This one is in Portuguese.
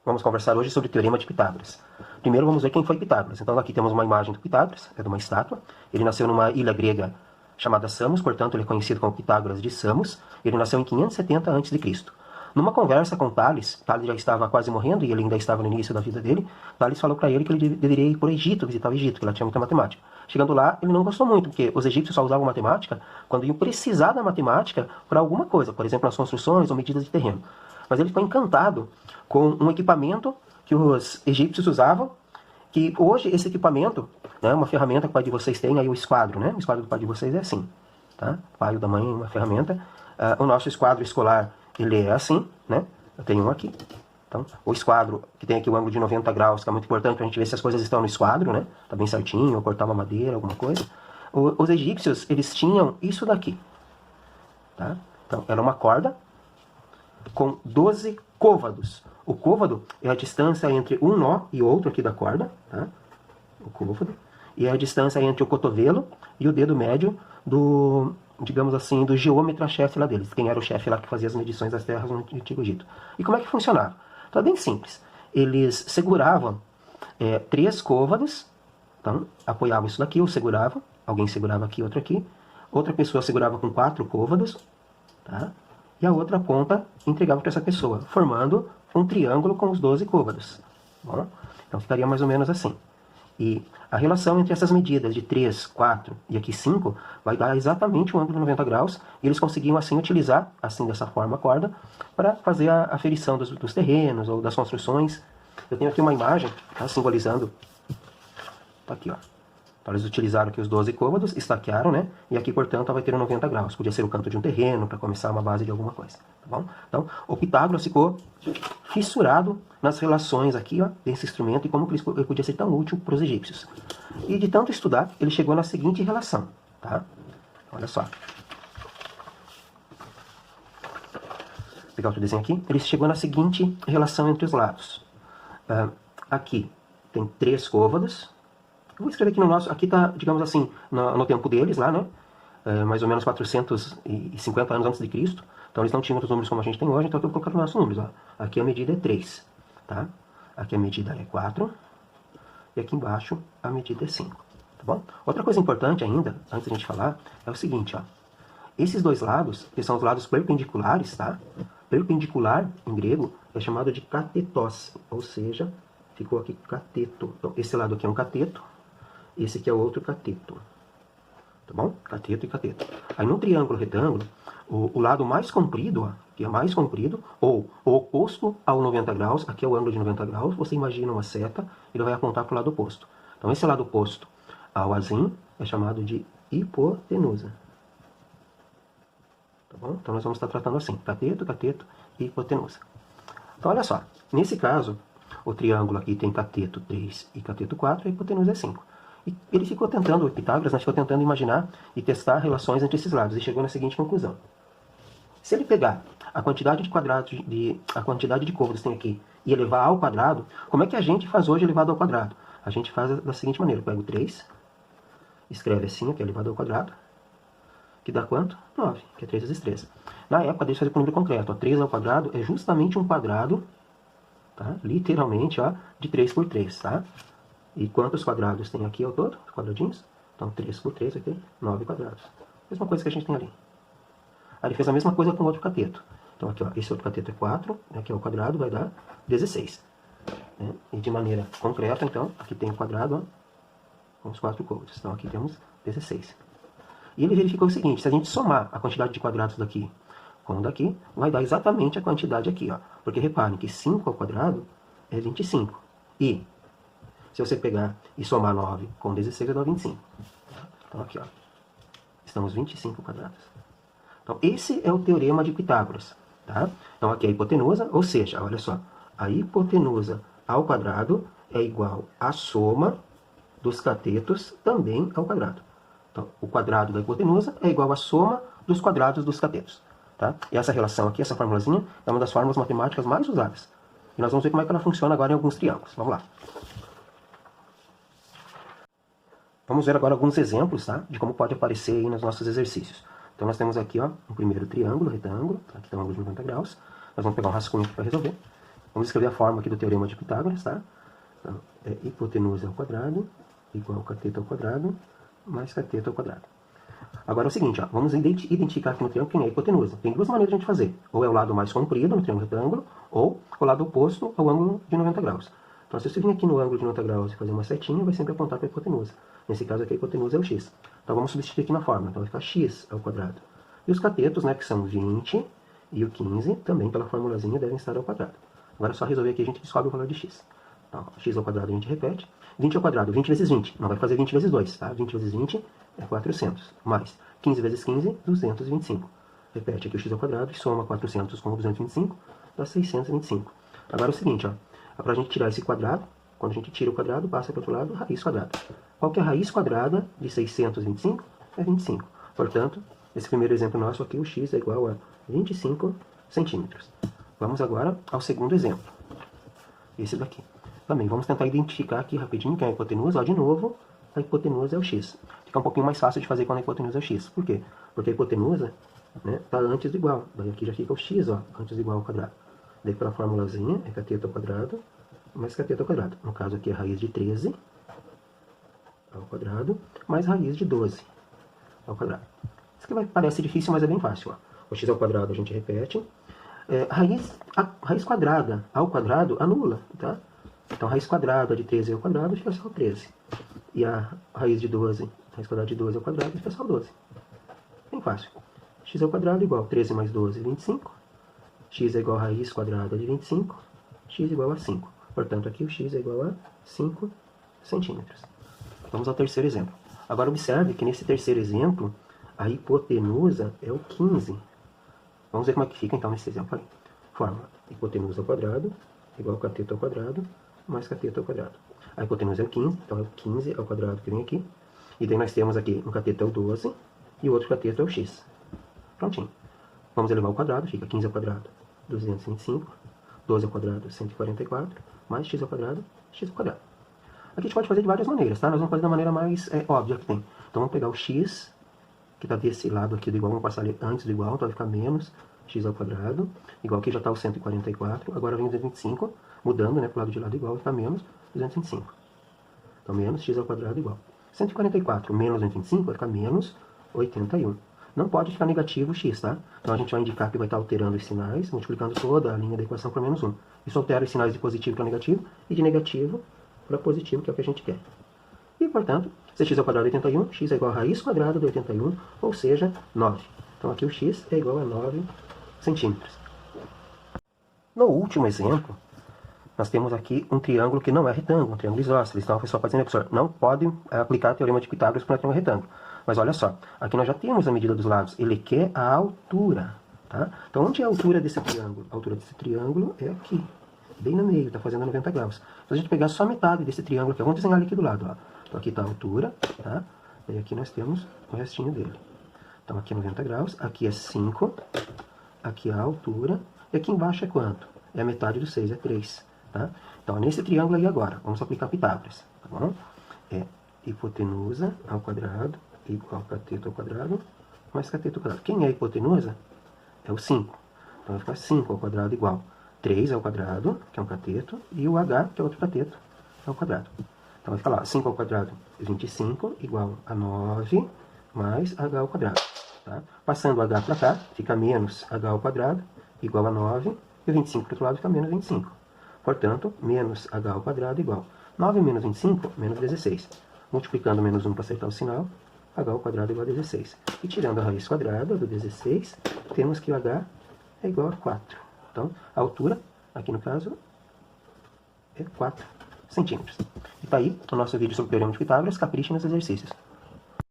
Vamos conversar hoje sobre o Teorema de Pitágoras. Primeiro vamos ver quem foi Pitágoras. Então aqui temos uma imagem do Pitágoras, é de uma estátua. Ele nasceu numa ilha grega chamada Samos, portanto ele é conhecido como Pitágoras de Samos. Ele nasceu em 570 a.C. Numa conversa com Tales, Tales já estava quase morrendo e ele ainda estava no início da vida dele. Tales falou para ele que ele deveria ir para o Egito, visitar o Egito, que lá tinha muita matemática. Chegando lá, ele não gostou muito, porque os egípcios só usavam matemática quando iam precisar da matemática para alguma coisa, por exemplo, nas construções ou medidas de terreno. Mas ele ficou encantado com um equipamento que os egípcios usavam, que hoje esse equipamento, né, uma ferramenta que o pai de vocês tem, aí o esquadro, né? O esquadro do pai de vocês é assim, tá? O pai ou da mãe, uma ferramenta. O nosso esquadro escolar, ele é assim, né? Eu tenho um aqui. Então, o esquadro, que tem aqui o ângulo de 90 graus, que é muito importante para a gente ver se as coisas estão no esquadro, né? Tá bem certinho, ou cortar uma madeira, alguma coisa. Os egípcios, eles tinham isso daqui, tá? Então, era uma corda com 12 côvados. O côvado é a distância entre um nó e outro aqui da corda, tá? O côvado. E é a distância entre o cotovelo e o dedo médio do, digamos assim, do geômetra-chefe lá deles. Quem era o chefe lá que fazia as medições das terras no Antigo Egito. E como é que funcionava? Então é bem simples. Eles seguravam 3 côvados, então apoiavam isso daqui, ou seguravam, alguém segurava aqui, outro aqui. Outra pessoa segurava com 4 côvados, tá? E a outra ponta entregava para essa pessoa, formando um triângulo com os 12 côvados. Bom, então ficaria mais ou menos assim. E a relação entre essas medidas de 3, 4 e aqui 5 vai dar exatamente um ângulo de 90 graus. E eles conseguiam assim utilizar, assim dessa forma, a corda para fazer a aferição dos terrenos ou das construções. Eu tenho aqui uma imagem, tá, simbolizando. Tá aqui, ó. Então eles utilizaram aqui os 12 côvados, estaquearam, né? E aqui, portanto, vai ter 90 graus. Podia ser o canto de um terreno, para começar uma base de alguma coisa, tá bom? Então, o Pitágoras ficou fissurado nas relações aqui, ó, desse instrumento e como que ele podia ser tão útil para os egípcios. E de tanto estudar, ele chegou na seguinte relação, tá? Olha só. Vou pegar outro desenho aqui. Ele chegou na seguinte relação entre os lados. Aqui tem 3 côvados. Eu vou escrever aqui no nosso, aqui está, digamos assim, no tempo deles lá, né? Mais ou menos 450 anos antes de Cristo. Então eles não tinham os números como a gente tem hoje, então eu vou colocar os nossos números. Ó. Aqui a medida é 3, tá? Aqui a medida é 4. E aqui embaixo a medida é 5, tá bom? Outra coisa importante ainda, antes da gente falar, é o seguinte, ó. Esses dois lados, que são os lados perpendiculares, tá? Perpendicular, em grego, é chamado de catetos, ou seja, ficou aqui cateto. Então esse lado aqui é um cateto. Esse aqui é o outro cateto, tá bom? Cateto e cateto. Aí no triângulo retângulo, o lado mais comprido, ó, que é mais comprido, ou o oposto ao 90 graus, aqui é o ângulo de 90 graus, você imagina uma seta, ele vai apontar para o lado oposto. Então esse lado oposto ao azinho é chamado de hipotenusa. Tá bom? Então nós vamos estar tratando assim, cateto, cateto e hipotenusa. Então olha só, nesse caso, o triângulo aqui tem cateto 3 e cateto 4, e a hipotenusa é 5. E ele ficou tentando, o Pitágoras, né, ficou tentando imaginar e testar relações entre esses lados, e chegou na seguinte conclusão. Se ele pegar a quantidade de quadrados, a quantidade de côvados que tem aqui, e elevar ao quadrado, como é que a gente faz hoje elevado ao quadrado? A gente faz da seguinte maneira, eu pego 3, escreve assim, aqui elevado ao quadrado, que dá quanto? 9, que é 3 vezes 3. Na época, deixa eu fazer com um número concreto, ó, 3 ao quadrado é justamente um quadrado, tá? Literalmente, ó, de 3 por 3, tá? E quantos quadrados tem aqui ao todo? Quadradinhos? Então 3 por 3 aqui, 9 quadrados. Mesma coisa que a gente tem ali. Aí ele fez a mesma coisa com o outro cateto. Então aqui, ó, esse outro cateto é 4, aqui é o quadrado, vai dar 16. Né? E de maneira concreta, então, aqui tem o quadrado, ó, com os 4 côvados. Então aqui temos 16. E ele verificou o seguinte, se a gente somar a quantidade de quadrados daqui com o daqui, vai dar exatamente a quantidade aqui, ó. Porque reparem que 5 ao quadrado é 25. E se você pegar e somar 9 com 16, vai dar 25. Então aqui, ó, estamos 25 quadrados. Então esse é o teorema de Pitágoras, tá? Então aqui é a hipotenusa, ou seja, olha só, a hipotenusa ao quadrado é igual à soma dos catetos também ao quadrado. Então o quadrado da hipotenusa é igual à soma dos quadrados dos catetos, tá? E essa relação aqui, essa formulazinha, é uma das fórmulas matemáticas mais usadas. E nós vamos ver como é que ela funciona agora em alguns triângulos. Vamos lá. Vamos ver agora alguns exemplos, tá, de como pode aparecer aí nos nossos exercícios. Então nós temos aqui, ó, um primeiro triângulo, retângulo, aqui tem um ângulo de 90 graus. Nós vamos pegar um rascunho para resolver. Vamos escrever a forma aqui do teorema de Pitágoras, tá? Então, é hipotenusa ao quadrado igual a cateto ao quadrado mais cateto ao quadrado. Agora é o seguinte, ó, vamos identificar aqui no triângulo quem é a hipotenusa. Tem duas maneiras de a gente fazer. Ou é o lado mais comprido no triângulo retângulo, ou o lado oposto ao ângulo de 90 graus. Então, se você vir aqui no ângulo de 90 graus e fazer uma setinha, vai sempre apontar para a hipotenusa. Nesse caso aqui, a hipotenusa é o x. Então, vamos substituir aqui na fórmula. Então, vai ficar x ao quadrado. E os catetos, né, que são 20 e o 15, também pela formulazinha devem estar ao quadrado. Agora é só resolver aqui, a gente descobre o valor de x. Então, x ao quadrado a gente repete. 20 ao quadrado, 20 vezes 20. Não vai fazer 20 vezes 2, tá? 20 vezes 20 é 400. Mais 15 vezes 15, 225. Repete aqui o x ao quadrado e soma 400 com 225, dá 625. Agora é o seguinte, ó. Para a gente tirar esse quadrado, quando a gente tira o quadrado, passa para o outro lado, raiz quadrada. Qual que é a raiz quadrada de 625? É 25. Portanto, esse primeiro exemplo nosso aqui, o x é igual a 25 centímetros. Vamos agora ao segundo exemplo. Esse daqui. Também vamos tentar identificar aqui rapidinho quem é a hipotenusa. Ó, de novo, a hipotenusa é o x. Fica um pouquinho mais fácil de fazer quando a hipotenusa é o x. Por quê? Porque a hipotenusa está antes do igual. Daí aqui já fica o x, ó, antes do igual ao quadrado. Daí pela formulazinha é cateto ao quadrado mais cateto ao quadrado. No caso aqui é raiz de 13 ao quadrado mais raiz de 12 ao quadrado. Isso aqui parece difícil, mas é bem fácil. Ó. O x ao quadrado a gente repete. A raiz quadrada ao quadrado anula, tá? Então, a raiz quadrada de 13 ao quadrado fica só 13. E a raiz de 12, a raiz quadrada de 12 ao quadrado fica só 12. Bem fácil. X ao quadrado igual a 13 mais 12, 25. X é igual a raiz quadrada de 25. X igual a 5. Portanto, aqui o x é igual a 5 centímetros. Vamos ao terceiro exemplo. Agora, observe que nesse terceiro exemplo, a hipotenusa é o 15. Vamos ver como é que fica, então, nesse exemplo aí. Fórmula: hipotenusa ao quadrado igual a cateto ao quadrado mais cateto ao quadrado. A hipotenusa é o 15, então é o 15 ao quadrado que vem aqui. E daí nós temos aqui um cateto é o 12 e o outro cateto é o x. Prontinho. Vamos elevar ao quadrado, fica 15 ao quadrado, 225. 12 ao quadrado, 144. Mais x ao quadrado, x ao quadrado. Aqui a gente pode fazer de várias maneiras, tá? Nós vamos fazer da maneira mais óbvia que tem. Então vamos pegar o x, que está desse lado aqui do igual, vamos passar ele antes do igual, então vai ficar menos x ao quadrado. Igual aqui já está o 144, agora vem o 225, mudando, né, para o lado de lá do igual, vai ficar menos 225. Então menos x ao quadrado igual. 144 menos 225 vai ficar menos 81. Não pode ficar negativo x, tá? Então a gente vai indicar que vai estar alterando os sinais, multiplicando toda a linha da equação por menos 1. Isso altera os sinais de positivo para negativo e de negativo para positivo, que é o que a gente quer. E, portanto, se x ao quadrado é 81, x é igual a raiz quadrada de 81, ou seja, 9. Então aqui o x é igual a 9 centímetros. No último exemplo, nós temos aqui um triângulo que não é retângulo, um triângulo isósceles. Então a pessoa pode dizer, professor, não pode aplicar o teorema de Pitágoras para um triângulo retângulo. Mas olha só, aqui nós já temos a medida dos lados. Ele quer a altura, tá? Então onde é a altura desse triângulo? A altura desse triângulo é aqui, bem no meio, está fazendo 90 graus. Se a gente pegar só metade desse triângulo aqui, vamos desenhar ele aqui do lado, ó. Então aqui está a altura, tá? E aqui nós temos o restinho dele. Então aqui é 90 graus, aqui é 5, aqui é a altura, e aqui embaixo é quanto? É a metade do 6, é 3, tá? Então nesse triângulo aí agora, vamos aplicar Pitágoras, tá bom? É hipotenusa ao quadrado igual a cateto ao quadrado mais cateto ao quadrado. Quem é a hipotenusa? É o 5. Então vai ficar 5 ao quadrado igual 3 ao quadrado, que é um cateto, e o h, que é outro cateto, ao quadrado. Então vai ficar lá, 5 ao quadrado é 25, igual a 9, mais h ao quadrado. Tá? Passando o h para cá, fica menos h ao quadrado, igual a 9, e o 25 para o outro lado fica menos 25. Portanto, menos h ao quadrado igual 9 menos 25, menos 16. Multiplicando menos 1 para acertar o sinal, h ao quadrado igual a 16. E tirando a raiz quadrada do 16, temos que o h é igual a 4. Então, a altura, aqui no caso, é 4 centímetros. E tá aí o nosso vídeo sobre o teorema de Pitágoras. Capriche nos exercícios.